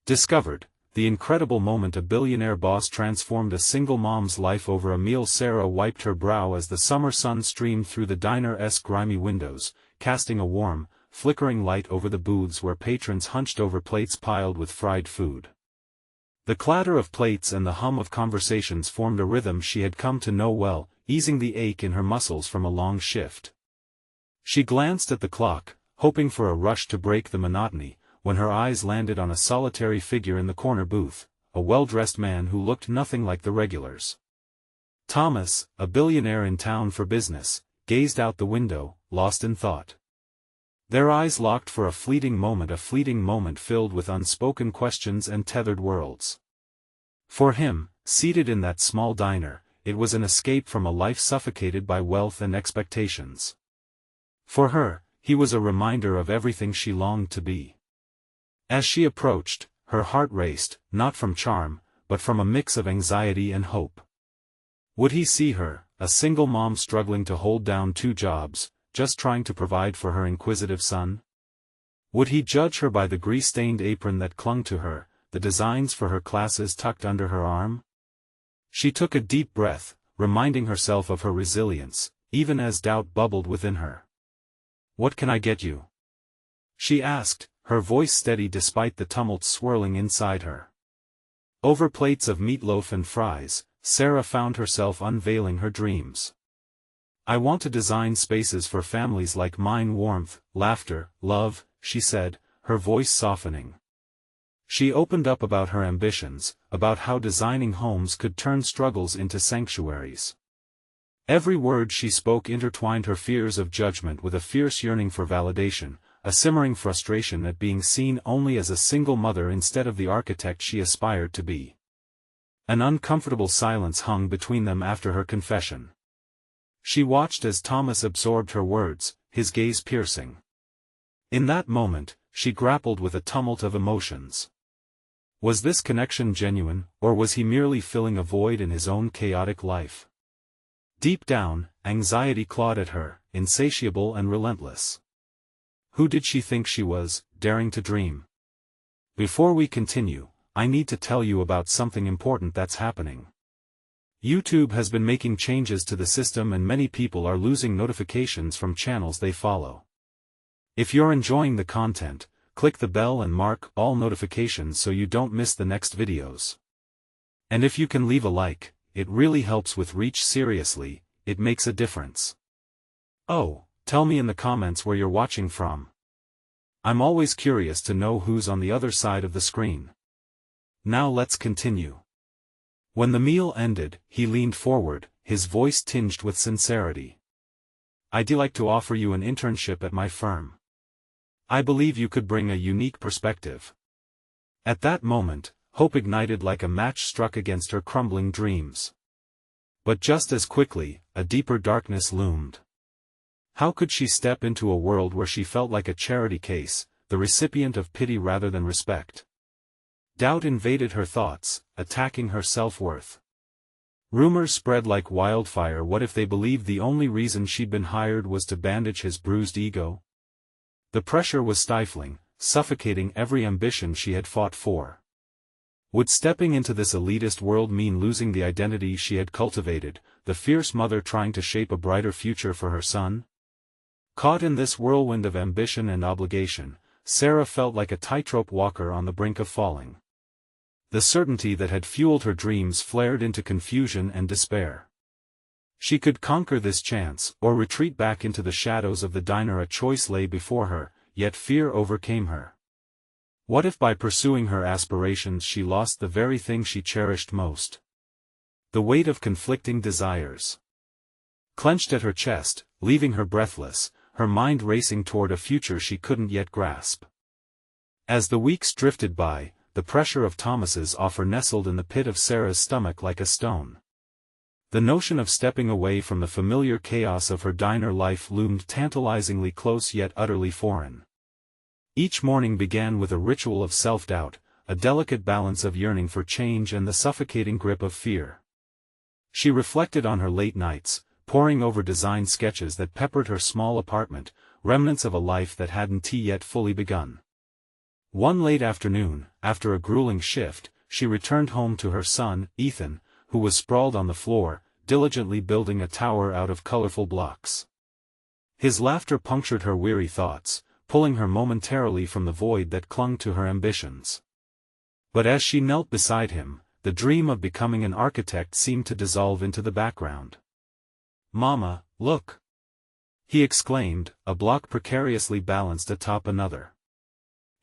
Discovered, the incredible moment a billionaire boss transformed a single mom's life over a meal. Sarah wiped her brow as the summer sun streamed through the diner-esque grimy windows, casting a warm, flickering light over the booths where patrons hunched over plates piled with fried food. The clatter of plates and the hum of conversations formed a rhythm she had come to know well, easing the ache in her muscles from a long shift. She glanced at the clock, hoping for a rush to break the monotony, when her eyes landed on a solitary figure in the corner booth, a well-dressed man who looked nothing like the regulars. Thomas, a billionaire in town for business, gazed out the window, lost in thought. Their eyes locked for a fleeting moment filled with unspoken questions and tethered worlds. For him, seated in that small diner, it was an escape from a life suffocated by wealth and expectations. For her, he was a reminder of everything she longed to be. As she approached, her heart raced, not from charm, but from a mix of anxiety and hope. Would he see her, a single mom struggling to hold down 2 jobs, just trying to provide for her inquisitive son? Would he judge her by the grease-stained apron that clung to her, the designs for her classes tucked under her arm? She took a deep breath, reminding herself of her resilience, even as doubt bubbled within her. "What can I get you?" she asked, her voice steady despite the tumult swirling inside her. Over plates of meatloaf and fries, Sarah found herself unveiling her dreams. "I want to design spaces for families like mine, warmth, laughter, love," she said, her voice softening. She opened up about her ambitions, about how designing homes could turn struggles into sanctuaries. Every word she spoke intertwined her fears of judgment with a fierce yearning for validation, a simmering frustration at being seen only as a single mother instead of the architect she aspired to be. An uncomfortable silence hung between them after her confession. She watched as Thomas absorbed her words, his gaze piercing. In that moment, she grappled with a tumult of emotions. Was this connection genuine, or was he merely filling a void in his own chaotic life? Deep down, anxiety clawed at her, insatiable and relentless. Who did she think she was, daring to dream? Before we continue, I need to tell you about something important that's happening. YouTube has been making changes to the system and many people are losing notifications from channels they follow. If you're enjoying the content, click the bell and mark all notifications so you don't miss the next videos. And if you can leave a like, it really helps with reach. Seriously, it makes a difference. Oh, tell me in the comments where you're watching from. I'm always curious to know who's on the other side of the screen. Now let's continue. When the meal ended, he leaned forward, his voice tinged with sincerity. "I'd like to offer you an internship at my firm. I believe you could bring a unique perspective." At that moment, hope ignited like a match struck against her crumbling dreams. But just as quickly, a deeper darkness loomed. How could she step into a world where she felt like a charity case, the recipient of pity rather than respect? Doubt invaded her thoughts, attacking her self-worth. Rumors spread like wildfire. What if they believed the only reason she'd been hired was to bandage his bruised ego? The pressure was stifling, suffocating every ambition she had fought for. Would stepping into this elitist world mean losing the identity she had cultivated, the fierce mother trying to shape a brighter future for her son? Caught in this whirlwind of ambition and obligation, Sarah felt like a tightrope walker on the brink of falling. The certainty that had fueled her dreams flared into confusion and despair. She could conquer this chance, or retreat back into the shadows of the diner. A choice lay before her, yet fear overcame her. What if by pursuing her aspirations she lost the very thing she cherished most? The weight of conflicting desires clenched at her chest, leaving her breathless, her mind racing toward a future she couldn't yet grasp. As the weeks drifted by, the pressure of Thomas's offer nestled in the pit of Sarah's stomach like a stone. The notion of stepping away from the familiar chaos of her diner life loomed tantalizingly close yet utterly foreign. Each morning began with a ritual of self-doubt, a delicate balance of yearning for change and the suffocating grip of fear. She reflected on her late nights, poring over design sketches that peppered her small apartment, remnants of a life that hadn't yet fully begun. One late afternoon, after a grueling shift, she returned home to her son, Ethan, who was sprawled on the floor, diligently building a tower out of colorful blocks. His laughter punctured her weary thoughts, pulling her momentarily from the void that clung to her ambitions. But as she knelt beside him, the dream of becoming an architect seemed to dissolve into the background. "Mama, look!" he exclaimed, a block precariously balanced atop another.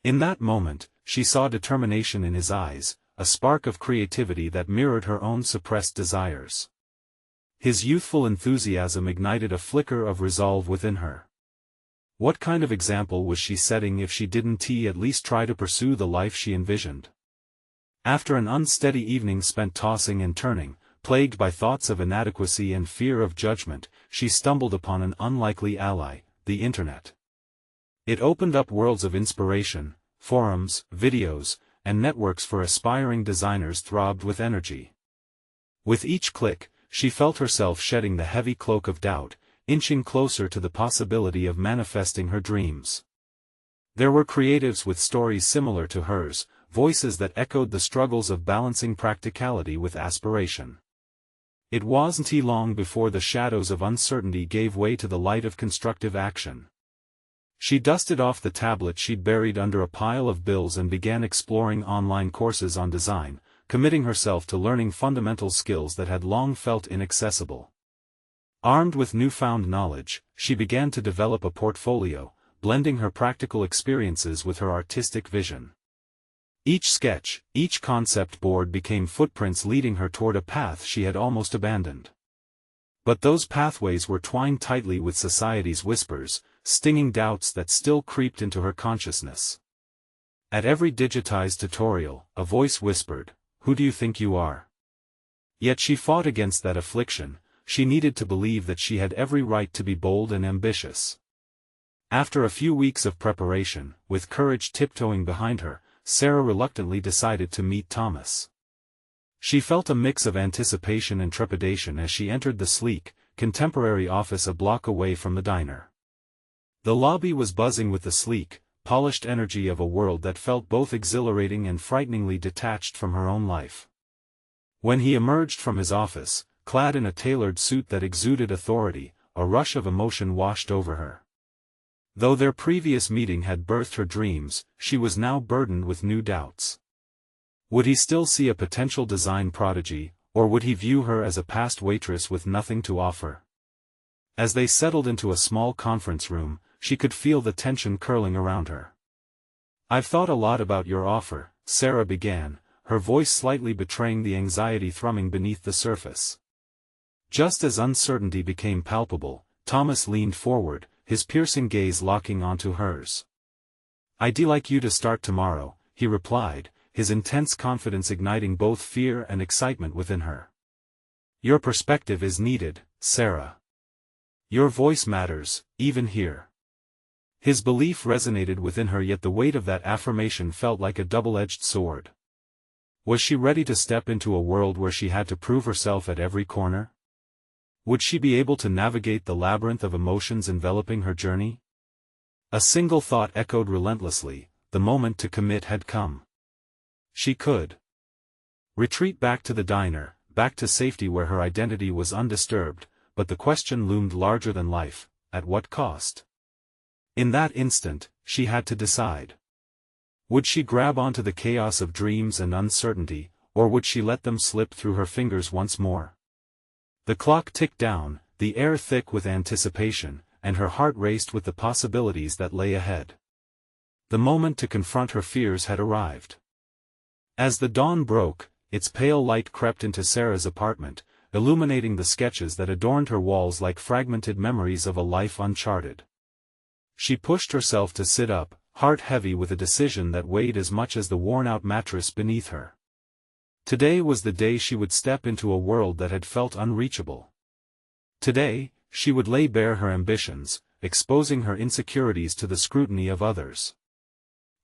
In that moment, she saw determination in his eyes, a spark of creativity that mirrored her own suppressed desires. His youthful enthusiasm ignited a flicker of resolve within her. What kind of example was she setting if she didn't at least try to pursue the life she envisioned? After an unsteady evening spent tossing and turning, plagued by thoughts of inadequacy and fear of judgment, she stumbled upon an unlikely ally, the internet. It opened up worlds of inspiration, forums, videos, and networks for aspiring designers throbbed with energy. With each click, she felt herself shedding the heavy cloak of doubt, inching closer to the possibility of manifesting her dreams. There were creatives with stories similar to hers, voices that echoed the struggles of balancing practicality with aspiration. It wasn't long before the shadows of uncertainty gave way to the light of constructive action. She dusted off the tablet she'd buried under a pile of bills and began exploring online courses on design, committing herself to learning fundamental skills that had long felt inaccessible. Armed with newfound knowledge, she began to develop a portfolio, blending her practical experiences with her artistic vision. Each sketch, each concept board became footprints leading her toward a path she had almost abandoned. But those pathways were twined tightly with society's whispers, stinging doubts that still creeped into her consciousness. At every digitized tutorial, a voice whispered, "Who do you think you are?" Yet she fought against that affliction. She needed to believe that she had every right to be bold and ambitious. After a few weeks of preparation, with courage tiptoeing behind her, Sarah reluctantly decided to meet Thomas. She felt a mix of anticipation and trepidation as she entered the sleek, contemporary office a block away from the diner. The lobby was buzzing with the sleek, polished energy of a world that felt both exhilarating and frighteningly detached from her own life. When he emerged from his office, clad in a tailored suit that exuded authority, a rush of emotion washed over her. Though their previous meeting had birthed her dreams, she was now burdened with new doubts. Would he still see a potential design prodigy, or would he view her as a past waitress with nothing to offer? As they settled into a small conference room, she could feel the tension curling around her. "I've thought a lot about your offer," Sarah began, her voice slightly betraying the anxiety thrumming beneath the surface. Just as uncertainty became palpable, Thomas leaned forward, his piercing gaze locking onto hers. "I'd like you to start tomorrow," he replied, his intense confidence igniting both fear and excitement within her. "Your perspective is needed, Sarah. Your voice matters, even here." His belief resonated within her, yet the weight of that affirmation felt like a double-edged sword. Was she ready to step into a world where she had to prove herself at every corner? Would she be able to navigate the labyrinth of emotions enveloping her journey? A single thought echoed relentlessly: the moment to commit had come. She could retreat back to the diner, back to safety where her identity was undisturbed, but the question loomed larger than life: at what cost? In that instant, she had to decide. Would she grab onto the chaos of dreams and uncertainty, or would she let them slip through her fingers once more? The clock ticked down, the air thick with anticipation, and her heart raced with the possibilities that lay ahead. The moment to confront her fears had arrived. As the dawn broke, its pale light crept into Sarah's apartment, illuminating the sketches that adorned her walls like fragmented memories of a life uncharted. She pushed herself to sit up, heart heavy with a decision that weighed as much as the worn-out mattress beneath her. Today was the day she would step into a world that had felt unreachable. Today, she would lay bare her ambitions, exposing her insecurities to the scrutiny of others.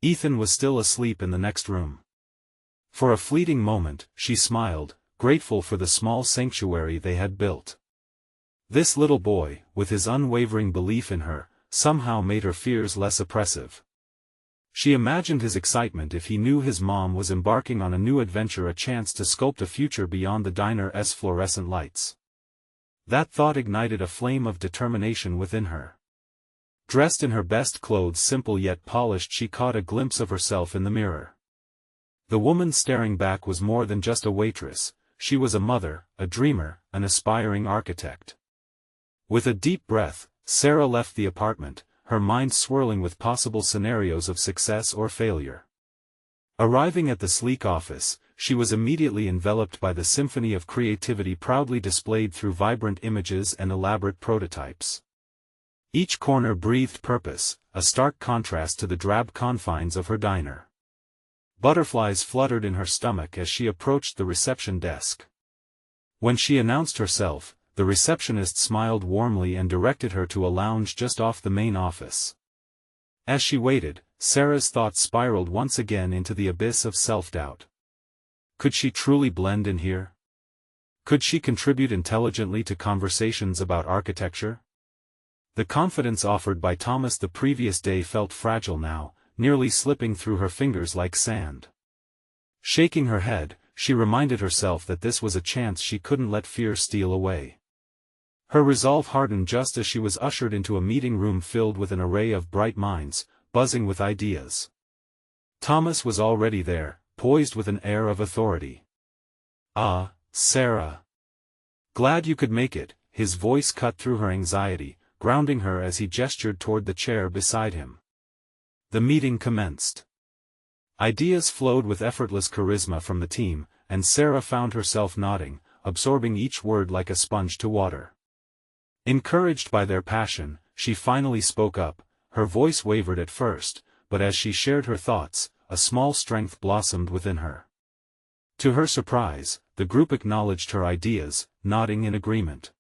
Ethan was still asleep in the next room. For a fleeting moment, she smiled, grateful for the small sanctuary they had built. This little boy, with his unwavering belief in her, somehow made her fears less oppressive. She imagined his excitement if he knew his mom was embarking on a new adventure, a chance to sculpt a future beyond the diner's fluorescent lights. That thought ignited a flame of determination within her. Dressed in her best clothes, simple yet polished, she caught a glimpse of herself in the mirror. The woman staring back was more than just a waitress, she was a mother, a dreamer, an aspiring architect. With a deep breath, Sarah left the apartment, her mind swirling with possible scenarios of success or failure. Arriving at the sleek office, she was immediately enveloped by the symphony of creativity proudly displayed through vibrant images and elaborate prototypes. Each corner breathed purpose, a stark contrast to the drab confines of her diner. Butterflies fluttered in her stomach as she approached the reception desk. When she announced herself, the receptionist smiled warmly and directed her to a lounge just off the main office. As she waited, Sarah's thoughts spiraled once again into the abyss of self-doubt. Could she truly blend in here? Could she contribute intelligently to conversations about architecture? The confidence offered by Thomas the previous day felt fragile now, nearly slipping through her fingers like sand. Shaking her head, she reminded herself that this was a chance she couldn't let fear steal away. Her resolve hardened just as she was ushered into a meeting room filled with an array of bright minds, buzzing with ideas. Thomas was already there, poised with an air of authority. "Ah, Sarah. Glad you could make it," his voice cut through her anxiety, grounding her as he gestured toward the chair beside him. The meeting commenced. Ideas flowed with effortless charisma from the team, and Sarah found herself nodding, absorbing each word like a sponge to water. Encouraged by their passion, she finally spoke up. Her voice wavered at first, but as she shared her thoughts, a small strength blossomed within her. To her surprise, the group acknowledged her ideas, nodding in agreement.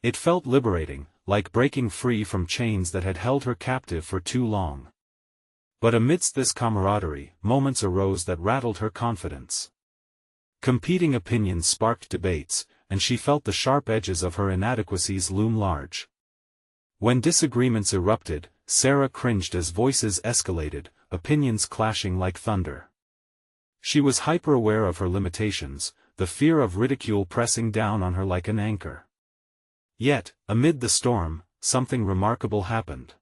It felt liberating, like breaking free from chains that had held her captive for too long. But amidst this camaraderie, moments arose that rattled her confidence. Competing opinions sparked debates, and she felt the sharp edges of her inadequacies loom large. When disagreements erupted, Sarah cringed as voices escalated, opinions clashing like thunder. She was hyper-aware of her limitations, the fear of ridicule pressing down on her like an anchor. Yet, amid the storm, something remarkable happened.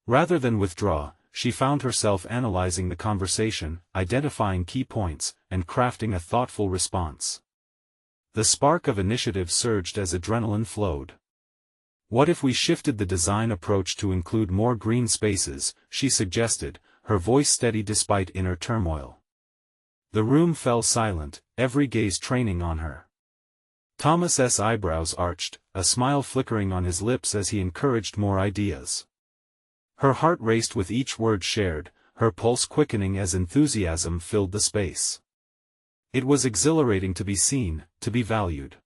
Rather than withdraw, she found herself analyzing the conversation, identifying key points, and crafting a thoughtful response. The spark of initiative surged as adrenaline flowed. "What if we shifted the design approach to include more green spaces?" she suggested, her voice steady despite inner turmoil. The room fell silent, every gaze training on her. Thomas's eyebrows arched, a smile flickering on his lips as he encouraged more ideas. Her heart raced with each word shared, her pulse quickening as enthusiasm filled the space. It was exhilarating to be seen, to be valued.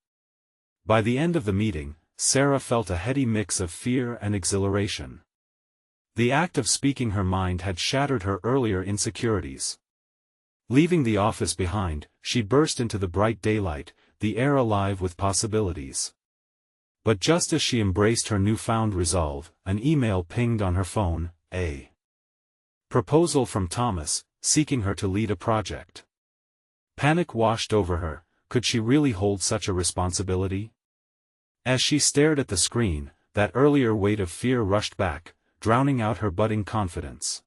By the end of the meeting, Sarah felt a heady mix of fear and exhilaration. The act of speaking her mind had shattered her earlier insecurities. Leaving the office behind, she burst into the bright daylight, the air alive with possibilities. But just as she embraced her newfound resolve, an email pinged on her phone, a proposal from Thomas, seeking her to lead a project. Panic washed over her. Could she really hold such a responsibility? As she stared at the screen, that earlier weight of fear rushed back, drowning out her budding confidence.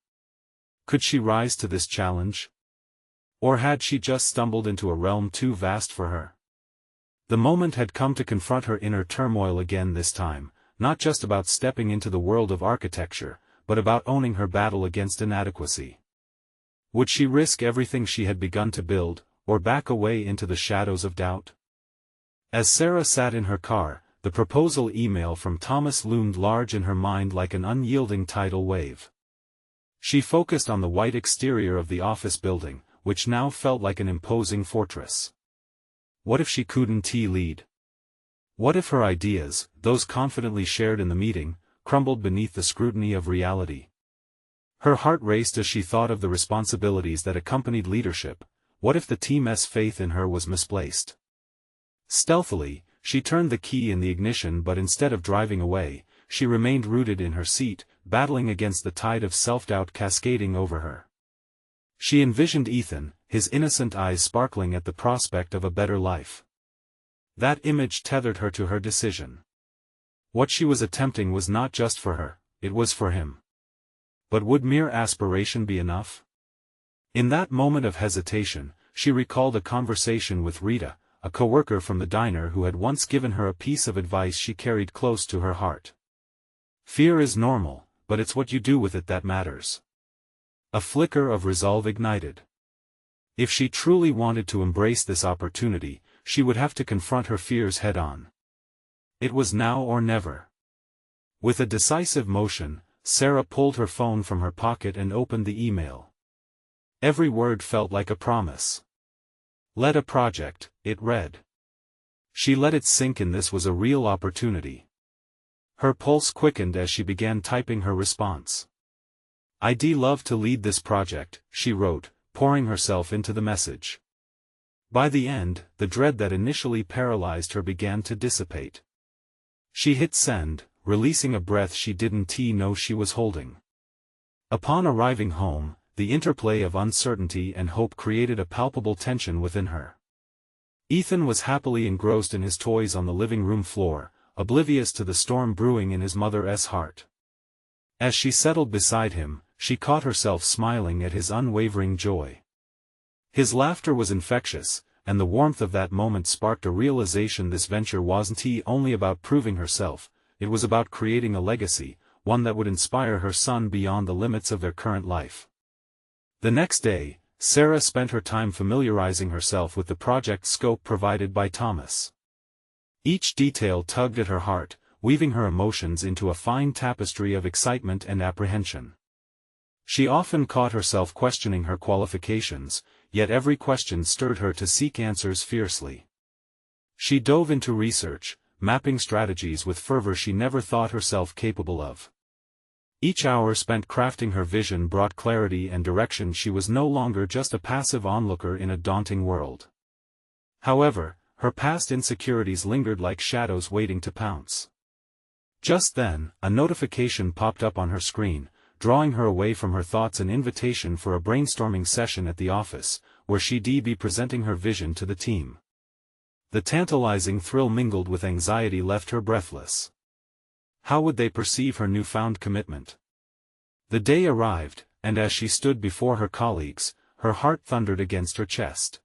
Could she rise to this challenge? Or had she just stumbled into a realm too vast for her? The moment had come to confront her inner turmoil again, this time, not just about stepping into the world of architecture, but about owning her battle against inadequacy. Would she risk everything she had begun to build, or back away into the shadows of doubt? As Sarah sat in her car, the proposal email from Thomas loomed large in her mind like an unyielding tidal wave. She focused on the white exterior of the office building, which now felt like an imposing fortress. What if she couldn't lead? What if her ideas, those confidently shared in the meeting, crumbled beneath the scrutiny of reality? Her heart raced as she thought of the responsibilities that accompanied leadership. What if the team's faith in her was misplaced? Stealthily, she turned the key in the ignition, but instead of driving away, she remained rooted in her seat, battling against the tide of self-doubt cascading over her. She envisioned Ethan, his innocent eyes sparkling at the prospect of a better life. That image tethered her to her decision. What she was attempting was not just for her, it was for him. But would mere aspiration be enough? In that moment of hesitation, she recalled a conversation with Rita, a coworker from the diner who had once given her a piece of advice she carried close to her heart. Fear is normal, but it's what you do with it that matters. A flicker of resolve ignited. If she truly wanted to embrace this opportunity, she would have to confront her fears head-on. It was now or never. With a decisive motion, Sarah pulled her phone from her pocket and opened the email. Every word felt like a promise. "Let a project," it read. She let it sink in. This was a real opportunity. Her pulse quickened as she began typing her response. "I'd love to lead this project," she wrote, pouring herself into the message. By the end, the dread that initially paralyzed her began to dissipate. She hit send, releasing a breath she didn't know she was holding. Upon arriving home, the interplay of uncertainty and hope created a palpable tension within her. Ethan was happily engrossed in his toys on the living room floor, oblivious to the storm brewing in his mother's heart. As she settled beside him, she caught herself smiling at his unwavering joy. His laughter was infectious, and the warmth of that moment sparked a realization this venture wasn't only about proving herself, it was about creating a legacy, one that would inspire her son beyond the limits of their current life. The next day, Sarah spent her time familiarizing herself with the project scope provided by Thomas. Each detail tugged at her heart, weaving her emotions into a fine tapestry of excitement and apprehension. She often caught herself questioning her qualifications, yet every question stirred her to seek answers fiercely. She dove into research, mapping strategies with fervor she never thought herself capable of. Each hour spent crafting her vision brought clarity and direction. She was no longer just a passive onlooker in a daunting world. However, her past insecurities lingered like shadows waiting to pounce. Just then, a notification popped up on her screen, drawing her away from her thoughts. An invitation for a brainstorming session at the office, where she'd be presenting her vision to the team. The tantalizing thrill mingled with anxiety left her breathless. How would they perceive her newfound commitment? The day arrived, and as she stood before her colleagues, her heart thundered against her chest.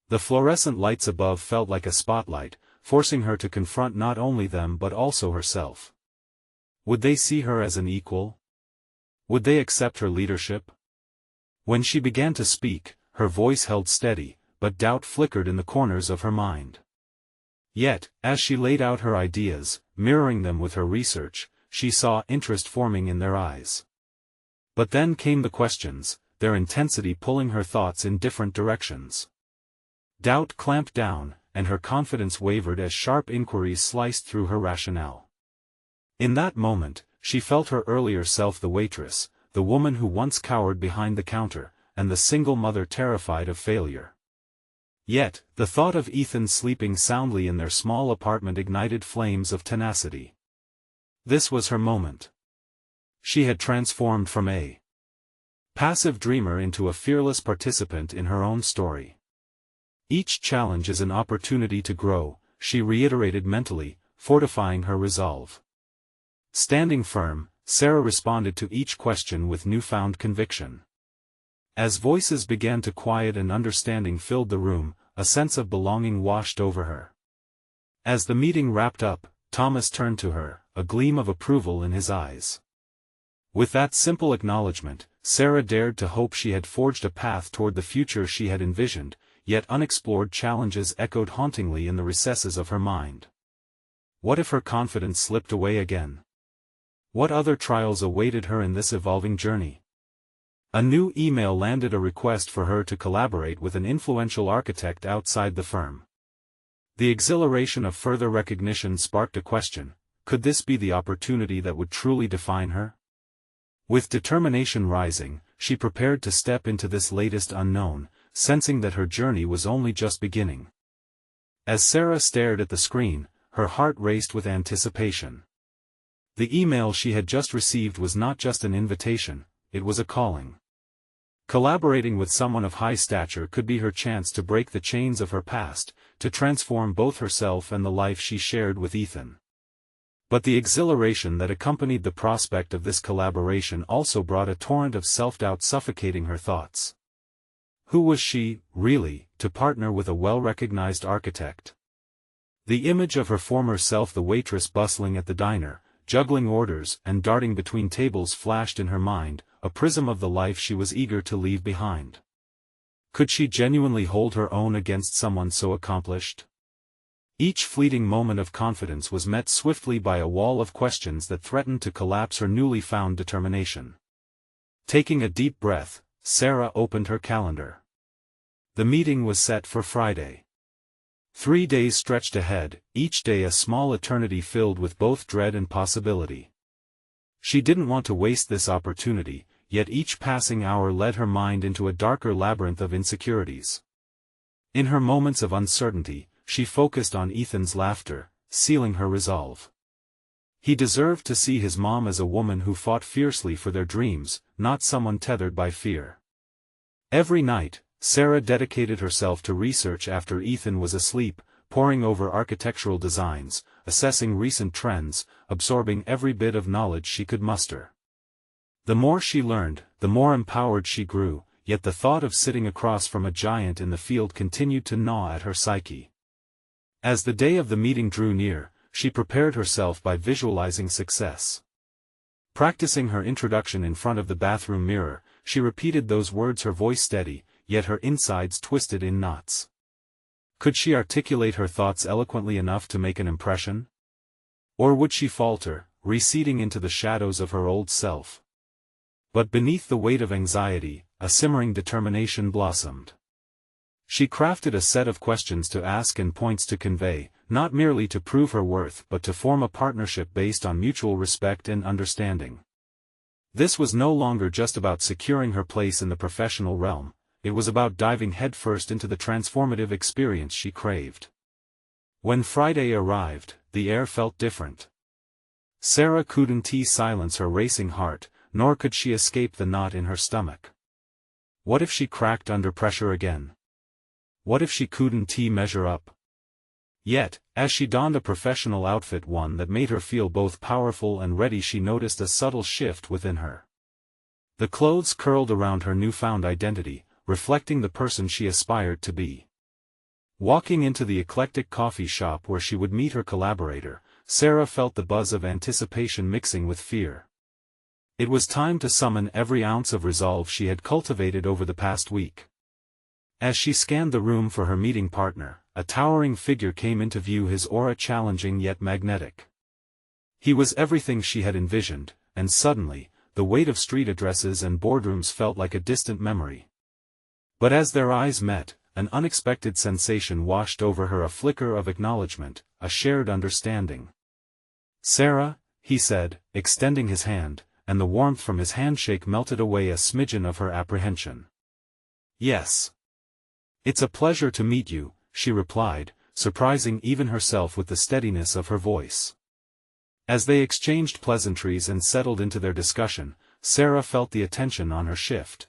The fluorescent lights above felt like a spotlight, forcing her to confront not only them but also herself. Would they see her as an equal? Would they accept her leadership? When she began to speak, her voice held steady, but doubt flickered in the corners of her mind. Yet, as she laid out her ideas, mirroring them with her research, she saw interest forming in their eyes. But then came the questions, their intensity pulling her thoughts in different directions. Doubt clamped down, and her confidence wavered as sharp inquiries sliced through her rationale. In that moment, she felt her earlier self, the waitress, the woman who once cowered behind the counter, and the single mother terrified of failure. Yet, the thought of Ethan sleeping soundly in their small apartment ignited flames of tenacity. This was her moment. She had transformed from a passive dreamer into a fearless participant in her own story. Each challenge is an opportunity to grow, she reiterated mentally, fortifying her resolve. Standing firm, Sarah responded to each question with newfound conviction. As voices began to quiet and understanding filled the room, a sense of belonging washed over her. As the meeting wrapped up, Thomas turned to her, a gleam of approval in his eyes. With that simple acknowledgement, Sarah dared to hope she had forged a path toward the future she had envisioned, yet unexplored challenges echoed hauntingly in the recesses of her mind. What if her confidence slipped away again? What other trials awaited her in this evolving journey? A new email landed, a request for her to collaborate with an influential architect outside the firm. The exhilaration of further recognition sparked a question: could this be the opportunity that would truly define her? With determination rising, she prepared to step into this latest unknown, sensing that her journey was only just beginning. As Sarah stared at the screen, her heart raced with anticipation. The email she had just received was not just an invitation, it was a calling. Collaborating with someone of high stature could be her chance to break the chains of her past, to transform both herself and the life she shared with Ethan. But the exhilaration that accompanied the prospect of this collaboration also brought a torrent of self-doubt suffocating her thoughts. Who was she, really, to partner with a well-recognized architect? The image of her former self, the waitress bustling at the diner, juggling orders and darting between tables, flashed in her mind, a prism of the life she was eager to leave behind. Could she genuinely hold her own against someone so accomplished? Each fleeting moment of confidence was met swiftly by a wall of questions that threatened to collapse her newly found determination. Taking a deep breath, Sarah opened her calendar. The meeting was set for Friday. 3 days stretched ahead, each day a small eternity filled with both dread and possibility. She didn't want to waste this opportunity, yet each passing hour led her mind into a darker labyrinth of insecurities. In her moments of uncertainty, she focused on Ethan's laughter, sealing her resolve. He deserved to see his mom as a woman who fought fiercely for their dreams, not someone tethered by fear. Every night, Sarah dedicated herself to research after Ethan was asleep, poring over architectural designs, assessing recent trends, absorbing every bit of knowledge she could muster. The more she learned, the more empowered she grew, yet the thought of sitting across from a giant in the field continued to gnaw at her psyche. As the day of the meeting drew near, she prepared herself by visualizing success. Practicing her introduction in front of the bathroom mirror, she repeated those words, her voice steady, yet her insides twisted in knots. Could she articulate her thoughts eloquently enough to make an impression? Or would she falter, receding into the shadows of her old self? But beneath the weight of anxiety, a simmering determination blossomed. She crafted a set of questions to ask and points to convey, not merely to prove her worth but to form a partnership based on mutual respect and understanding. This was no longer just about securing her place in the professional realm, it was about diving headfirst into the transformative experience she craved. When Friday arrived, the air felt different. Sarah couldn't silence her racing heart, nor could she escape the knot in her stomach. What if she cracked under pressure again? What if she couldn't measure up? Yet, as she donned a professional outfit, one that made her feel both powerful and ready, she noticed a subtle shift within her. The clothes curled around her newfound identity, reflecting the person she aspired to be. Walking into the eclectic coffee shop where she would meet her collaborator, Sarah felt the buzz of anticipation mixing with fear. It was time to summon every ounce of resolve she had cultivated over the past week. As she scanned the room for her meeting partner, a towering figure came into view, his aura challenging yet magnetic. He was everything she had envisioned, and suddenly, the weight of street addresses and boardrooms felt like a distant memory. But as their eyes met, an unexpected sensation washed over her, a flicker of acknowledgement, a shared understanding. "Sarah," he said, extending his hand, and the warmth from his handshake melted away a smidgen of her apprehension. "Yes. It's a pleasure to meet you," she replied, surprising even herself with the steadiness of her voice. As they exchanged pleasantries and settled into their discussion, Sarah felt the attention on her shift.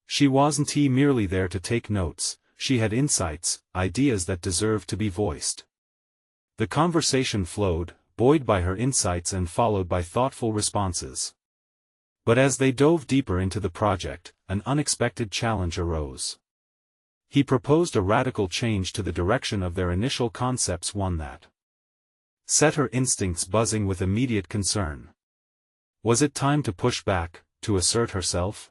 She wasn't merely there to take notes, she had insights, ideas that deserved to be voiced. The conversation flowed, buoyed by her insights and followed by thoughtful responses. But as they dove deeper into the project, an unexpected challenge arose. He proposed a radical change to the direction of their initial concepts, one that set her instincts buzzing with immediate concern. Was it time to push back, to assert herself?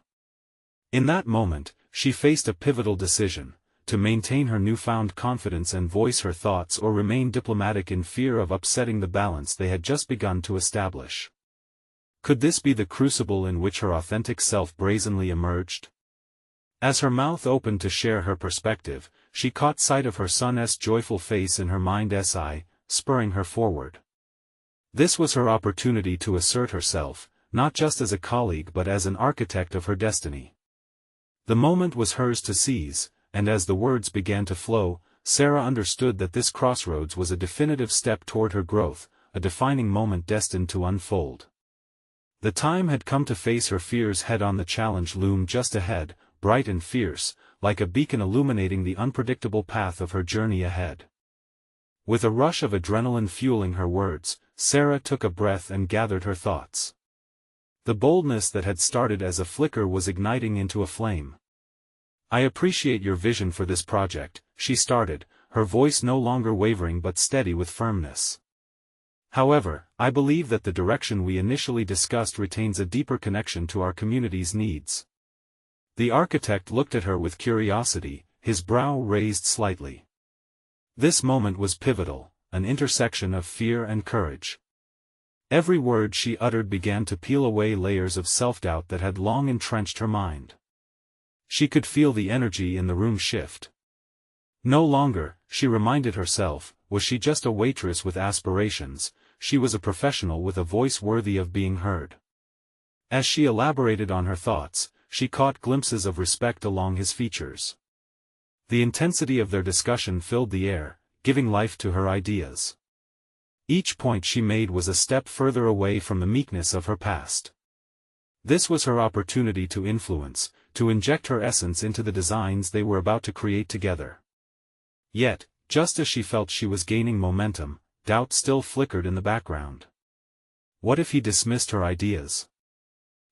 In that moment, she faced a pivotal decision: to maintain her newfound confidence and voice her thoughts, or remain diplomatic in fear of upsetting the balance they had just begun to establish. Could this be the crucible in which her authentic self brazenly emerged? As her mouth opened to share her perspective, she caught sight of her son's joyful face in her mind's eye, spurring her forward. This was her opportunity to assert herself, not just as a colleague but as an architect of her destiny. The moment was hers to seize, and as the words began to flow, Sarah understood that this crossroads was a definitive step toward her growth, a defining moment destined to unfold. The time had come to face her fears head-on. The challenge loomed just ahead, bright and fierce, like a beacon illuminating the unpredictable path of her journey ahead. With a rush of adrenaline fueling her words, Sarah took a breath and gathered her thoughts. The boldness that had started as a flicker was igniting into a flame. "I appreciate your vision for this project," she started, her voice no longer wavering but steady with firmness. "However, I believe that the direction we initially discussed retains a deeper connection to our community's needs." The architect looked at her with curiosity, his brow raised slightly. This moment was pivotal, an intersection of fear and courage. Every word she uttered began to peel away layers of self-doubt that had long entrenched her mind. She could feel the energy in the room shift. No longer, she reminded herself, was she just a waitress with aspirations, she was a professional with a voice worthy of being heard. As she elaborated on her thoughts, she caught glimpses of respect along his features. The intensity of their discussion filled the air, giving life to her ideas. Each point she made was a step further away from the meekness of her past. This was her opportunity to influence, to inject her essence into the designs they were about to create together. Yet, just as she felt she was gaining momentum, doubt still flickered in the background. What if he dismissed her ideas?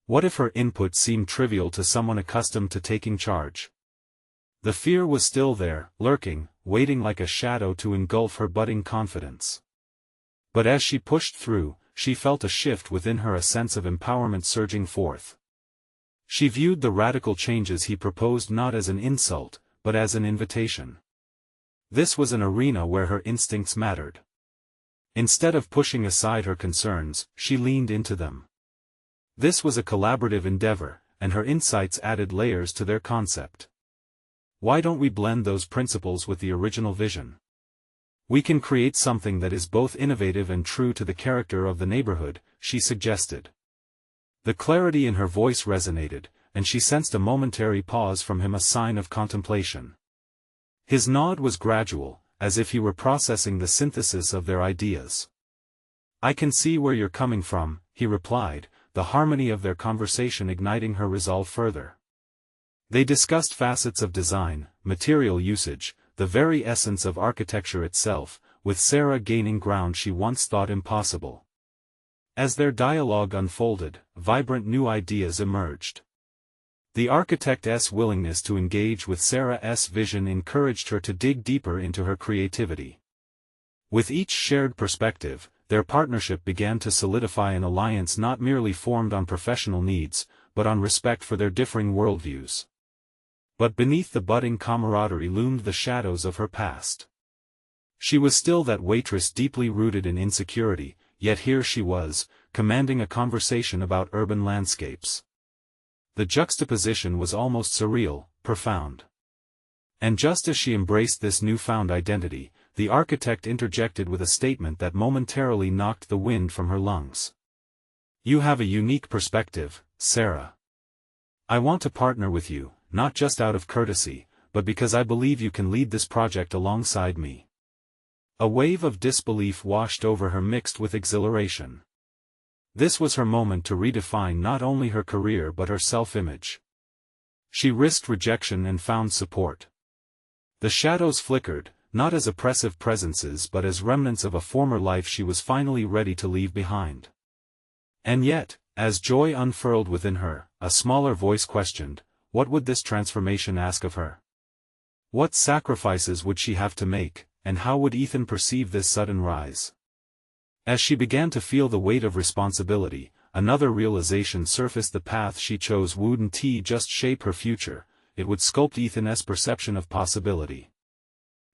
What if her input seemed trivial to someone accustomed to taking charge? The fear was still there, lurking, waiting like a shadow to engulf her budding confidence. But as she pushed through, she felt a shift within her, a sense of empowerment surging forth. She viewed the radical changes he proposed not as an insult, but as an invitation. This was an arena where her instincts mattered. Instead of pushing aside her concerns, she leaned into them. This was a collaborative endeavor, and her insights added layers to their concept. "Why don't we blend those principles with the original vision? We can create something that is both innovative and true to the character of the neighborhood," she suggested. The clarity in her voice resonated, and she sensed a momentary pause from him, a sign of contemplation. His nod was gradual, as if he were processing the synthesis of their ideas. "I can see where you're coming from," he replied, the harmony of their conversation igniting her resolve further. They discussed facets of design, material usage, the very essence of architecture itself, with Sarah gaining ground she once thought impossible. As their dialogue unfolded, vibrant new ideas emerged. The architect's willingness to engage with Sarah's vision encouraged her to dig deeper into her creativity. With each shared perspective, their partnership began to solidify, an alliance not merely formed on professional needs, but on respect for their differing worldviews. But beneath the budding camaraderie loomed the shadows of her past. She was still that waitress deeply rooted in insecurity, yet here she was, commanding a conversation about urban landscapes. The juxtaposition was almost surreal, profound. And just as she embraced this newfound identity, the architect interjected with a statement that momentarily knocked the wind from her lungs. "You have a unique perspective, Sarah. I want to partner with you, not just out of courtesy, but because I believe you can lead this project alongside me." A wave of disbelief washed over her, mixed with exhilaration. This was her moment to redefine not only her career but her self-image. She risked rejection and found support. The shadows flickered, not as oppressive presences but as remnants of a former life she was finally ready to leave behind. And yet, as joy unfurled within her, a smaller voice questioned, what would this transformation ask of her? What sacrifices would she have to make, and how would Ethan perceive this sudden rise? As she began to feel the weight of responsibility, another realization surfaced: the path she chose wouldn't just shape her future, it would sculpt Ethan's perception of possibility.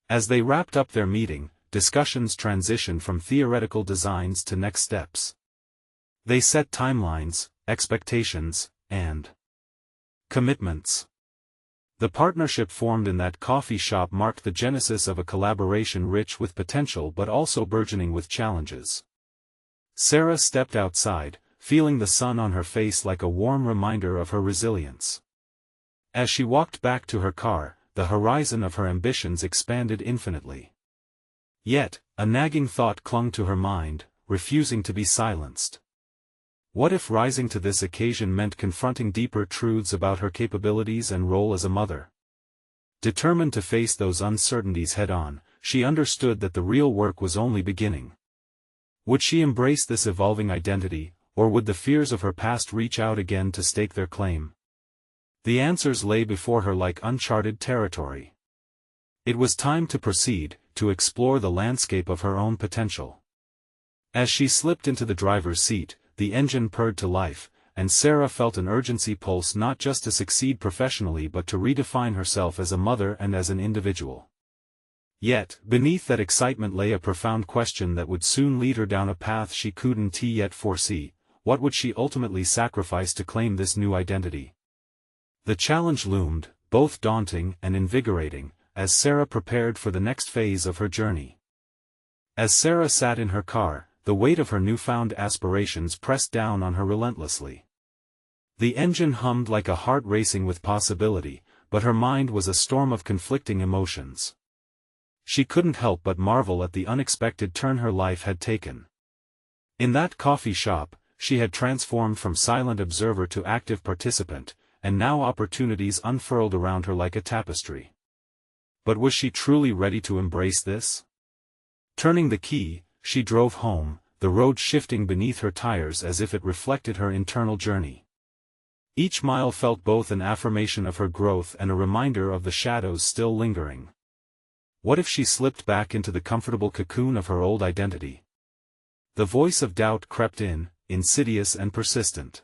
As they wrapped up their meeting, discussions transitioned from theoretical designs to next steps. They set timelines, expectations, and commitments. The partnership formed in that coffee shop marked the genesis of a collaboration rich with potential but also burgeoning with challenges. Sarah stepped outside, feeling the sun on her face like a warm reminder of her resilience. As she walked back to her car, the horizon of her ambitions expanded infinitely. Yet, a nagging thought clung to her mind: refusing to be silenced. What if rising to this occasion meant confronting deeper truths about her capabilities and role as a mother? Determined to face those uncertainties head-on, she understood that the real work was only beginning. Would she embrace this evolving identity, or would the fears of her past reach out again to stake their claim? The answers lay before her like uncharted territory. It was time to proceed, to explore the landscape of her own potential. As she slipped into the driver's seat, the engine purred to life, and Sarah felt an urgency pulse not just to succeed professionally but to redefine herself as a mother and as an individual. Yet, beneath that excitement lay a profound question that would soon lead her down a path she couldn't yet foresee: what would she ultimately sacrifice to claim this new identity? The challenge loomed, both daunting and invigorating, as Sarah prepared for the next phase of her journey. As Sarah sat in her car, the weight of her newfound aspirations pressed down on her relentlessly. The engine hummed like a heart racing with possibility, but her mind was a storm of conflicting emotions. She couldn't help but marvel at the unexpected turn her life had taken. In that coffee shop, she had transformed from silent observer to active participant, and now opportunities unfurled around her like a tapestry. But was she truly ready to embrace this? Turning the key, she drove home, the road shifting beneath her tires as if it reflected her internal journey. Each mile felt both an affirmation of her growth and a reminder of the shadows still lingering. What if she slipped back into the comfortable cocoon of her old identity? The voice of doubt crept in, insidious and persistent.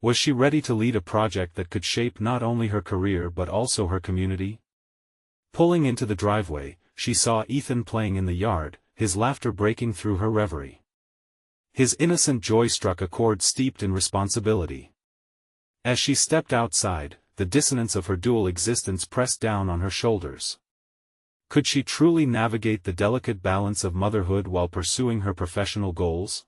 Was she ready to lead a project that could shape not only her career but also her community? Pulling into the driveway, she saw Ethan playing in the yard, his laughter breaking through her reverie. His innocent joy struck a chord steeped in responsibility. As she stepped outside, the dissonance of her dual existence pressed down on her shoulders. Could she truly navigate the delicate balance of motherhood while pursuing her professional goals?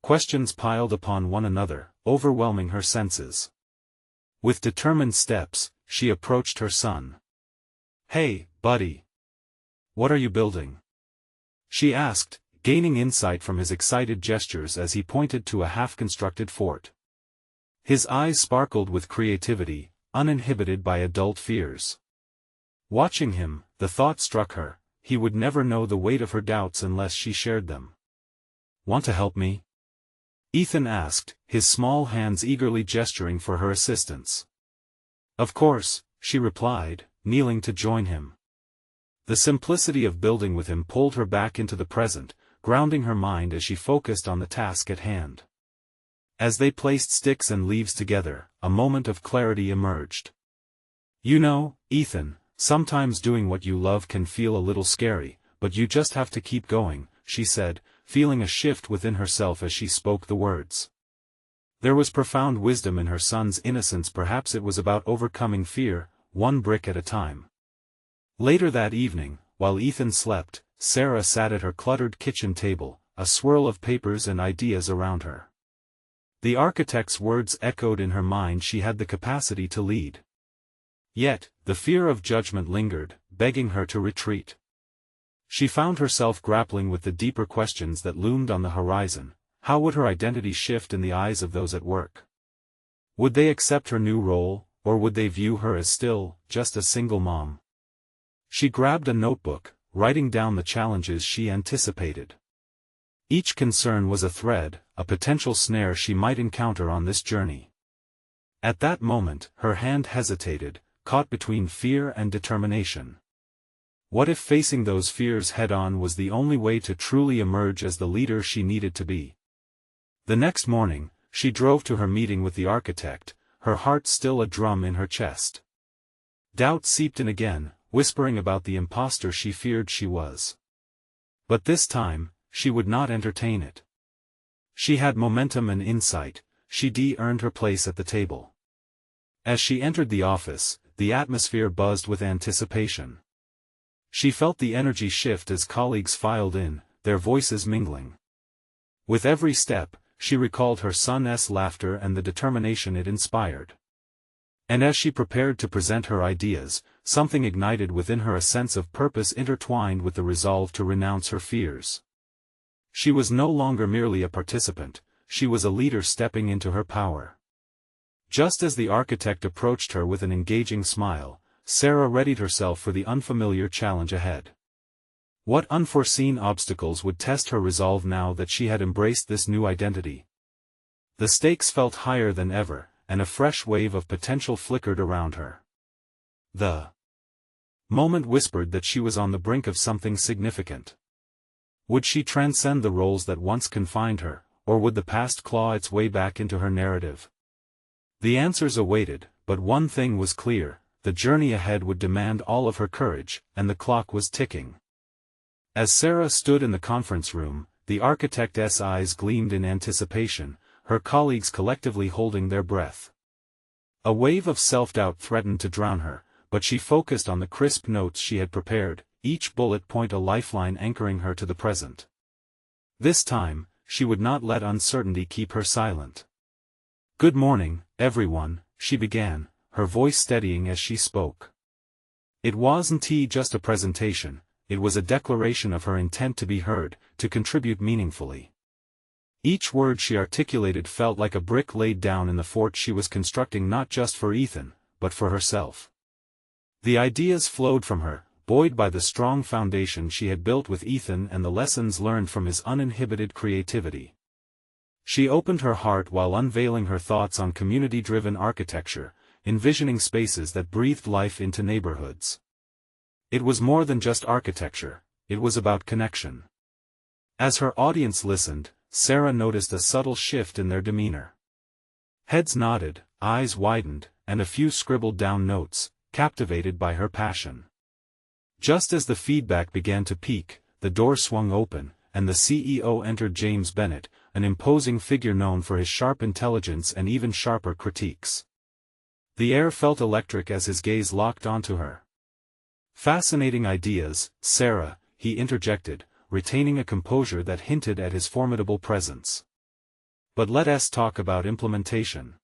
Questions piled upon one another, overwhelming her senses. With determined steps, she approached her son. "Hey, buddy. What are you building?" she asked, gaining insight from his excited gestures as he pointed to a half-constructed fort. His eyes sparkled with creativity, uninhibited by adult fears. Watching him, the thought struck her: he would never know the weight of her doubts unless she shared them. "Want to help me?" Ethan asked, his small hands eagerly gesturing for her assistance. "Of course," she replied, kneeling to join him. The simplicity of building with him pulled her back into the present, grounding her mind as she focused on the task at hand. As they placed sticks and leaves together, a moment of clarity emerged. "You know, Ethan, sometimes doing what you love can feel a little scary, but you just have to keep going," she said, feeling a shift within herself as she spoke the words. There was profound wisdom in her son's innocence. Perhaps it was about overcoming fear, one brick at a time. Later that evening, while Ethan slept, Sarah sat at her cluttered kitchen table, a swirl of papers and ideas around her. The architect's words echoed in her mind: she had the capacity to lead. Yet, the fear of judgment lingered, begging her to retreat. She found herself grappling with the deeper questions that loomed on the horizon. How would her identity shift in the eyes of those at work? Would they accept her new role, or would they view her as still just a single mom? She grabbed a notebook, writing down the challenges she anticipated. Each concern was a thread, a potential snare she might encounter on this journey. At that moment, her hand hesitated, caught between fear and determination. What if facing those fears head-on was the only way to truly emerge as the leader she needed to be? The next morning, she drove to her meeting with the architect, her heart still a drum in her chest. Doubt seeped in again, whispering about the imposter she feared she was. But this time, she would not entertain it. She had momentum and insight. She earned her place at the table. As she entered the office, the atmosphere buzzed with anticipation. She felt the energy shift as colleagues filed in, their voices mingling. With every step, she recalled her son's laughter and the determination it inspired. And as she prepared to present her ideas, something ignited within her, a sense of purpose intertwined with the resolve to renounce her fears. She was no longer merely a participant, she was a leader stepping into her power. Just as the architect approached her with an engaging smile, Sarah readied herself for the unfamiliar challenge ahead. What unforeseen obstacles would test her resolve now that she had embraced this new identity? The stakes felt higher than ever, and a fresh wave of potential flickered around her. The moment whispered that she was on the brink of something significant. Would she transcend the roles that once confined her, or would the past claw its way back into her narrative? The answers awaited, but one thing was clear: the journey ahead would demand all of her courage, and the clock was ticking. As Sarah stood in the conference room, the architect's eyes gleamed in anticipation, her colleagues collectively holding their breath. A wave of self-doubt threatened to drown her, but she focused on the crisp notes she had prepared, each bullet point a lifeline anchoring her to the present. This time, she would not let uncertainty keep her silent. "Good morning, everyone," she began, her voice steadying as she spoke. It wasn't just a presentation, it was a declaration of her intent to be heard, to contribute meaningfully. Each word she articulated felt like a brick laid down in the fort she was constructing, not just for Ethan, but for herself. The ideas flowed from her, buoyed by the strong foundation she had built with Ethan and the lessons learned from his uninhibited creativity. She opened her heart while unveiling her thoughts on community-driven architecture, envisioning spaces that breathed life into neighborhoods. It was more than just architecture, it was about connection. As her audience listened, Sarah noticed a subtle shift in their demeanor. Heads nodded, eyes widened, and a few scribbled down notes, captivated by her passion. Just as the feedback began to peak, the door swung open, and the CEO entered. James Bennett, an imposing figure known for his sharp intelligence and even sharper critiques. The air felt electric as his gaze locked onto her. "Fascinating ideas, Sarah," he interjected, retaining a composure that hinted at his formidable presence. "But let us talk about implementation.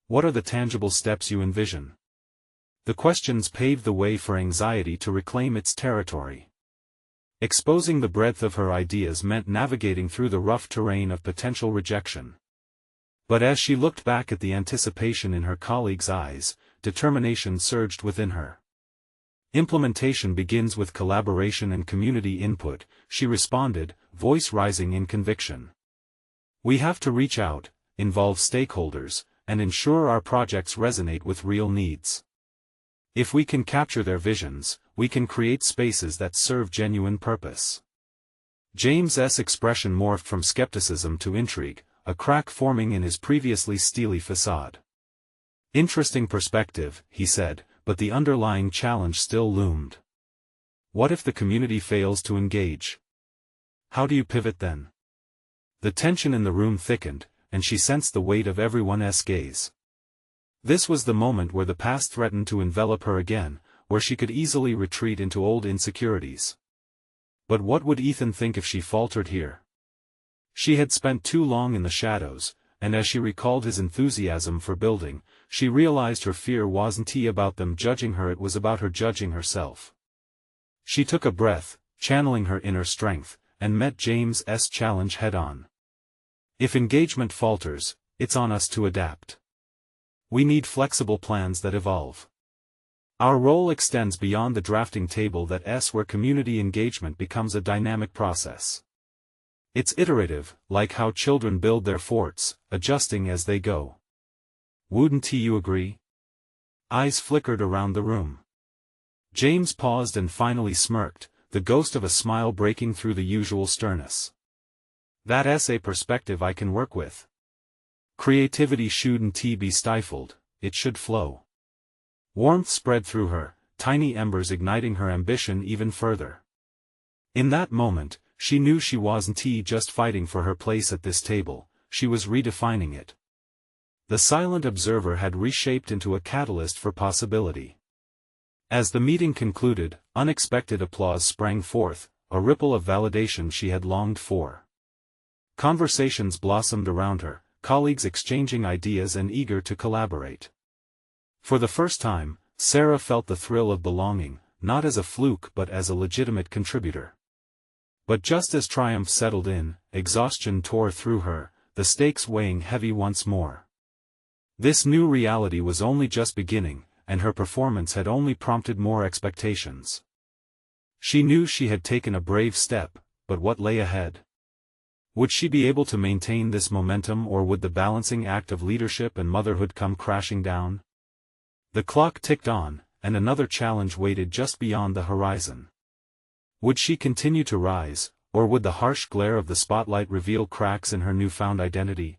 What are the tangible steps you envision?" The questions paved the way for anxiety to reclaim its territory. Exposing the breadth of her ideas meant navigating through the rough terrain of potential rejection. But as she looked back at the anticipation in her colleagues' eyes, determination surged within her. "Implementation begins with collaboration and community input," she responded, voice rising in conviction. "We have to reach out, involve stakeholders, and ensure our projects resonate with real needs. If we can capture their visions, we can create spaces that serve genuine purpose." James's expression morphed from skepticism to intrigue, a crack forming in his previously steely facade. "Interesting perspective," he said, but the underlying challenge still loomed. What if the community fails to engage? How do you pivot then? The tension in the room thickened, and she sensed the weight of everyone's gaze. This was the moment where the past threatened to envelop her again, where she could easily retreat into old insecurities. But what would Ethan think if she faltered here? She had spent too long in the shadows, and as she recalled his enthusiasm for building, she realized her fear wasn't about them judging her, it was about her judging herself. She took a breath, channeling her inner strength, and met James's challenge head-on. "If engagement falters, it's on us to adapt. We need flexible plans that evolve. Our role extends beyond the drafting table, that's where community engagement becomes a dynamic process. It's iterative, like how children build their forts, adjusting as they go. Wouldn't you agree?" Eyes flickered around the room. James paused and finally smirked, the ghost of a smile breaking through the usual sternness. "That's a perspective I can work with. Creativity shouldn't be stifled, it should flow." Warmth spread through her, tiny embers igniting her ambition even further. In that moment, she knew she wasn't just fighting for her place at this table, she was redefining it. The silent observer had reshaped into a catalyst for possibility. As the meeting concluded, unexpected applause sprang forth, a ripple of validation she had longed for. Conversations blossomed around her, colleagues exchanging ideas and eager to collaborate. For the first time, Sarah felt the thrill of belonging, not as a fluke but as a legitimate contributor. But just as triumph settled in, exhaustion tore through her, the stakes weighing heavy once more. This new reality was only just beginning, and her performance had only prompted more expectations. She knew she had taken a brave step, but what lay ahead? Would she be able to maintain this momentum, or would the balancing act of leadership and motherhood come crashing down? The clock ticked on, and another challenge waited just beyond the horizon. Would she continue to rise, or would the harsh glare of the spotlight reveal cracks in her newfound identity?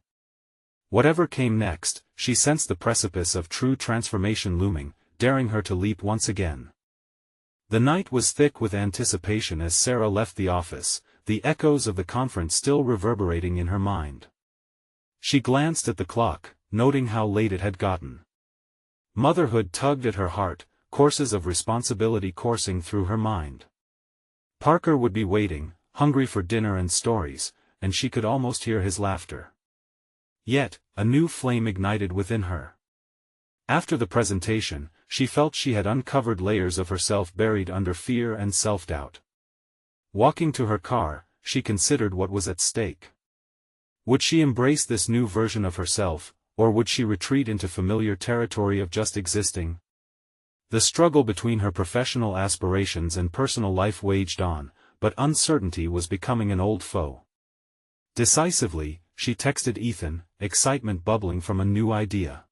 Whatever came next, she sensed the precipice of true transformation looming, daring her to leap once again. The night was thick with anticipation as Sarah left the office, the echoes of the conference still reverberating in her mind. She glanced at the clock, noting how late it had gotten. Motherhood tugged at her heart, courses of responsibility coursing through her mind. Parker would be waiting, hungry for dinner and stories, and she could almost hear his laughter. Yet, a new flame ignited within her. After the presentation, she felt she had uncovered layers of herself buried under fear and self-doubt. Walking to her car, she considered what was at stake. Would she embrace this new version of herself, or would she retreat into familiar territory of just existing? The struggle between her professional aspirations and personal life waged on, but uncertainty was becoming an old foe. Decisively, she texted Ethan, excitement bubbling from a new idea.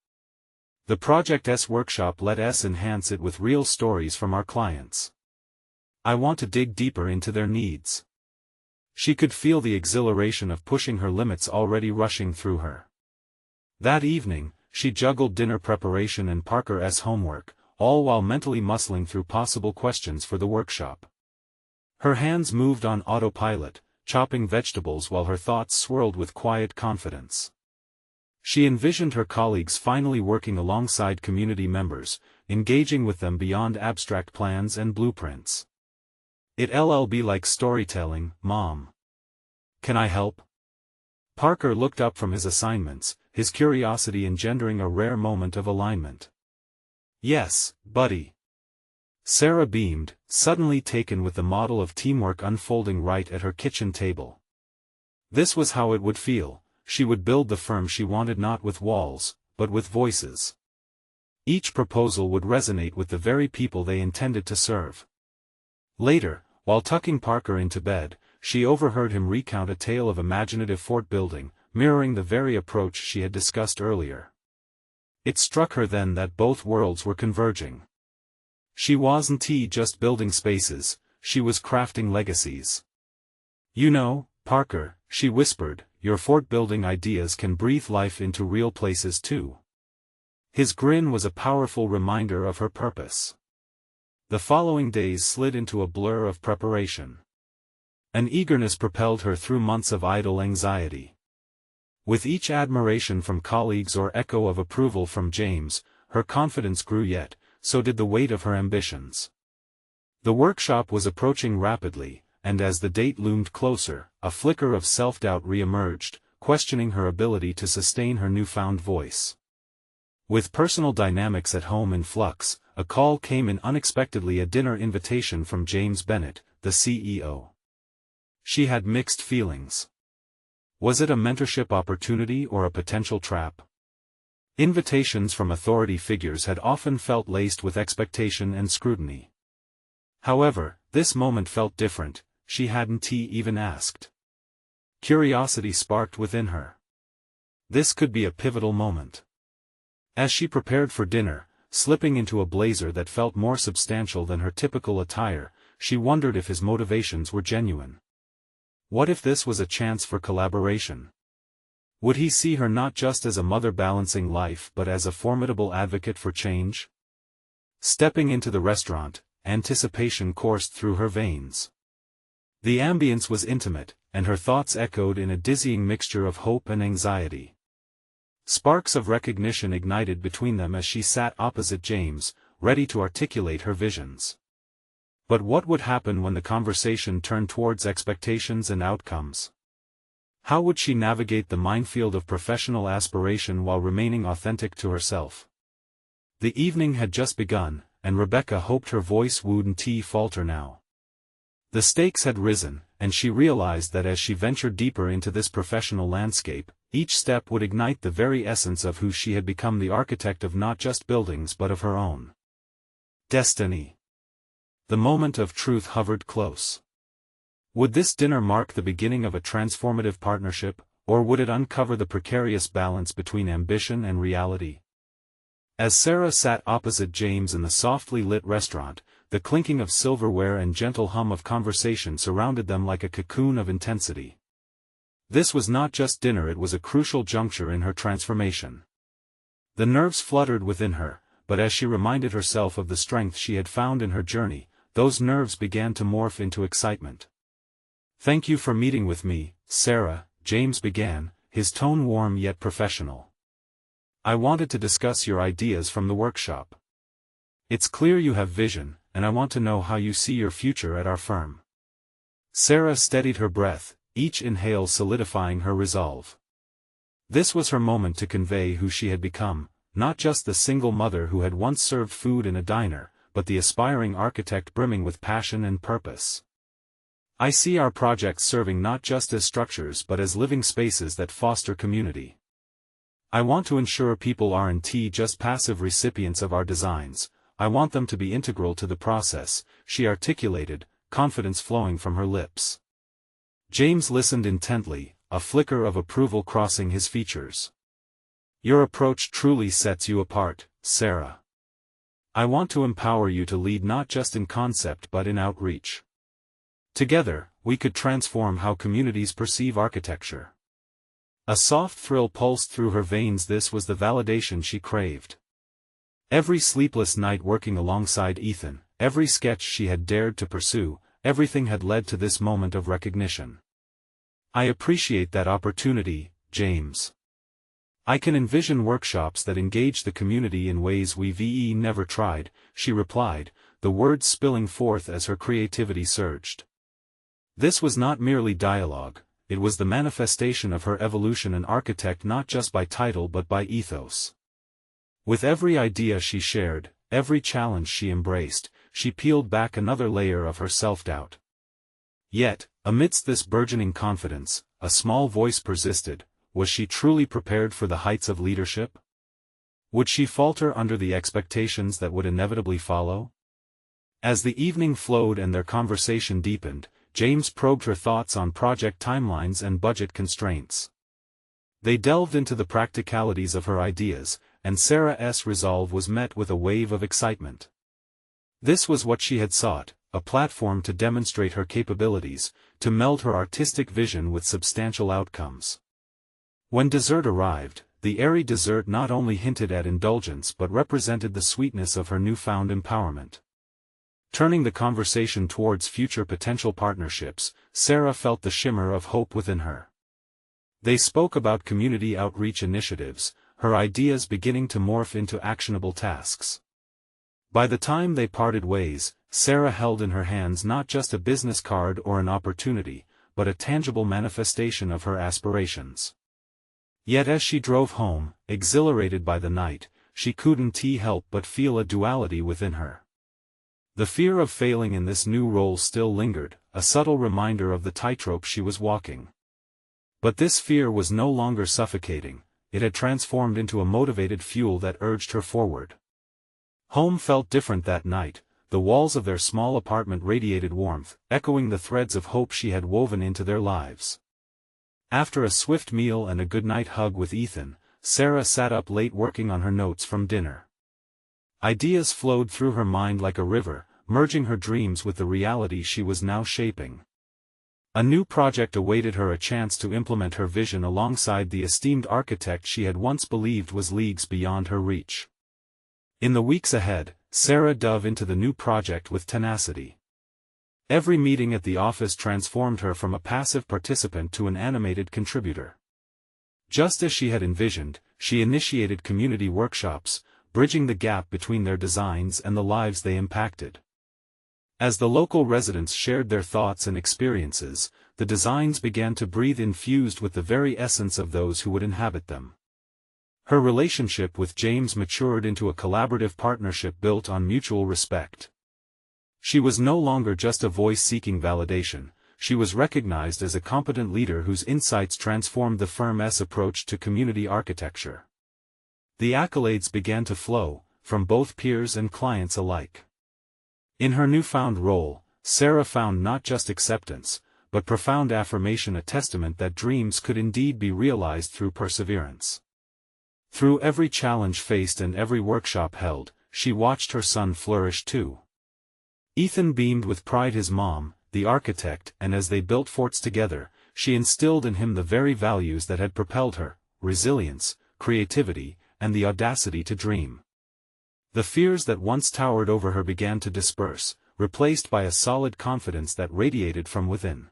The Project S workshop let us enhance it with real stories from our clients. I want to dig deeper into their needs. She could feel the exhilaration of pushing her limits already rushing through her. That evening, she juggled dinner preparation and Parker's homework, all while mentally muscling through possible questions for the workshop. Her hands moved on autopilot, chopping vegetables while her thoughts swirled with quiet confidence. She envisioned her colleagues finally working alongside community members, engaging with them beyond abstract plans and blueprints. It'll be like storytelling, Mom. Can I help? Parker looked up from his assignments, his curiosity engendering a rare moment of alignment. Yes, buddy. Sarah beamed, suddenly taken with the model of teamwork unfolding right at her kitchen table. This was how it would feel. She would build the firm she wanted not with walls, but with voices. Each proposal would resonate with the very people they intended to serve. Later, while tucking Parker into bed, she overheard him recount a tale of imaginative fort building, mirroring the very approach she had discussed earlier. It struck her then that both worlds were converging. She wasn't just building spaces, she was crafting legacies. You know, Parker, she whispered, your fort-building ideas can breathe life into real places too. His grin was a powerful reminder of her purpose. The following days slid into a blur of preparation. An eagerness propelled her through months of idle anxiety. With each admiration from colleagues or echo of approval from James, her confidence grew, yet so did the weight of her ambitions. The workshop was approaching rapidly, and as the date loomed closer, a flicker of self-doubt re-emerged, questioning her ability to sustain her newfound voice. With personal dynamics at home in flux, a call came in unexpectedly, a dinner invitation from James Bennett, the CEO. She had mixed feelings. Was it a mentorship opportunity or a potential trap? Invitations from authority figures had often felt laced with expectation and scrutiny. However, this moment felt different. She hadn't even asked. Curiosity sparked within her. This could be a pivotal moment. As she prepared for dinner, slipping into a blazer that felt more substantial than her typical attire, she wondered if his motivations were genuine. What if this was a chance for collaboration? Would he see her not just as a mother balancing life but as a formidable advocate for change? Stepping into the restaurant, anticipation coursed through her veins. The ambience was intimate, and her thoughts echoed in a dizzying mixture of hope and anxiety. Sparks of recognition ignited between them as she sat opposite James, ready to articulate her visions. But what would happen when the conversation turned towards expectations and outcomes? How would she navigate the minefield of professional aspiration while remaining authentic to herself? The evening had just begun, and Rebecca hoped her voice wouldn't falter now. The stakes had risen, and she realized that as she ventured deeper into this professional landscape, each step would ignite the very essence of who she had become, the architect of not just buildings but of her own destiny. The moment of truth hovered close. Would this dinner mark the beginning of a transformative partnership, or would it uncover the precarious balance between ambition and reality? As Sarah sat opposite James in the softly lit restaurant, the clinking of silverware and gentle hum of conversation surrounded them like a cocoon of intensity. This was not just dinner, it was a crucial juncture in her transformation. The nerves fluttered within her, but as she reminded herself of the strength she had found in her journey, those nerves began to morph into excitement. "Thank you for meeting with me, Sarah," James began, his tone warm yet professional. "I wanted to discuss your ideas from the workshop. It's clear you have vision, and I want to know how you see your future at our firm." Sarah steadied her breath, each inhale solidifying her resolve. This was her moment to convey who she had become, not just the single mother who had once served food in a diner, but the aspiring architect brimming with passion and purpose. "I see our projects serving not just as structures but as living spaces that foster community. I want to ensure people aren't just passive recipients of our designs, I want them to be integral to the process," she articulated, confidence flowing from her lips. James listened intently, a flicker of approval crossing his features. "Your approach truly sets you apart, Sarah. I want to empower you to lead not just in concept but in outreach. Together, we could transform how communities perceive architecture." A soft thrill pulsed through her veins. This was the validation she craved. Every sleepless night working alongside Ethan, every sketch she had dared to pursue, everything had led to this moment of recognition. "I appreciate that opportunity, James. I can envision workshops that engage the community in ways we've never tried," she replied, the words spilling forth as her creativity surged. This was not merely dialogue, it was the manifestation of her evolution, an architect not just by title but by ethos. With every idea she shared, every challenge she embraced, she peeled back another layer of her self-doubt. Yet, amidst this burgeoning confidence, a small voice persisted: was she truly prepared for the heights of leadership? Would she falter under the expectations that would inevitably follow? As the evening flowed and their conversation deepened, James probed her thoughts on project timelines and budget constraints. They delved into the practicalities of her ideas, and Sarah's resolve was met with a wave of excitement. This was what she had sought, a platform to demonstrate her capabilities, to meld her artistic vision with substantial outcomes. When dessert arrived, the airy dessert not only hinted at indulgence but represented the sweetness of her newfound empowerment. Turning the conversation towards future potential partnerships, Sarah felt the shimmer of hope within her. They spoke about community outreach initiatives, her ideas beginning to morph into actionable tasks. By the time they parted ways, Sarah held in her hands not just a business card or an opportunity, but a tangible manifestation of her aspirations. Yet as she drove home, exhilarated by the night, she couldn't help but feel a duality within her. The fear of failing in this new role still lingered, a subtle reminder of the tightrope she was walking. But this fear was no longer suffocating, it had transformed into a motivated fuel that urged her forward. Home felt different that night, the walls of their small apartment radiated warmth, echoing the threads of hope she had woven into their lives. After a swift meal and a goodnight hug with Ethan, Sarah sat up late working on her notes from dinner. Ideas flowed through her mind like a river, merging her dreams with the reality she was now shaping. A new project awaited her, a chance to implement her vision alongside the esteemed architect she had once believed was leagues beyond her reach. In the weeks ahead, Sarah dove into the new project with tenacity. Every meeting at the office transformed her from a passive participant to an animated contributor. Just as she had envisioned, she initiated community workshops, bridging the gap between their designs and the lives they impacted. As the local residents shared their thoughts and experiences, the designs began to breathe, infused with the very essence of those who would inhabit them. Her relationship with James matured into a collaborative partnership built on mutual respect. She was no longer just a voice seeking validation, she was recognized as a competent leader whose insights transformed the firm's approach to community architecture. The accolades began to flow, from both peers and clients alike. In her newfound role, Sarah found not just acceptance, but profound affirmation, a testament that dreams could indeed be realized through perseverance. Through every challenge faced and every workshop held, she watched her son flourish too. Ethan beamed with pride, his mom, the architect, and as they built forts together, she instilled in him the very values that had propelled her: resilience, creativity, and the audacity to dream. The fears that once towered over her began to disperse, replaced by a solid confidence that radiated from within.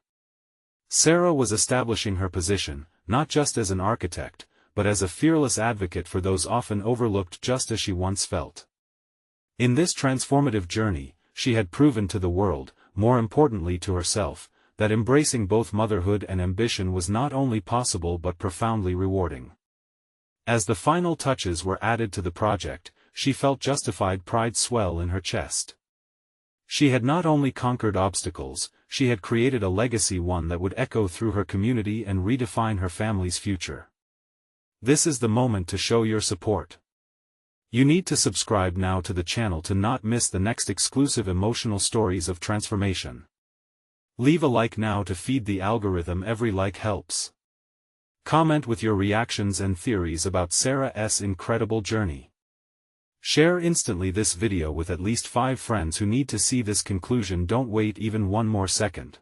Sarah was establishing her position, not just as an architect, but as a fearless advocate for those often overlooked, just as she once felt. In this transformative journey, she had proven to the world, more importantly to herself, that embracing both motherhood and ambition was not only possible but profoundly rewarding. As the final touches were added to the project, she felt justified pride swell in her chest. She had not only conquered obstacles, she had created a legacy, one that would echo through her community and redefine her family's future. This is the moment to show your support. You need to subscribe now to the channel to not miss the next exclusive emotional stories of transformation. Leave a like now to feed the algorithm, every like helps. Comment with your reactions and theories about Sarah's incredible journey. Share instantly this video with at least 5 friends who need to see this conclusion. Don't wait even one more second.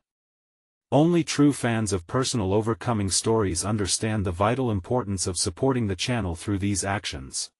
Only true fans of personal overcoming stories understand the vital importance of supporting the channel through these actions.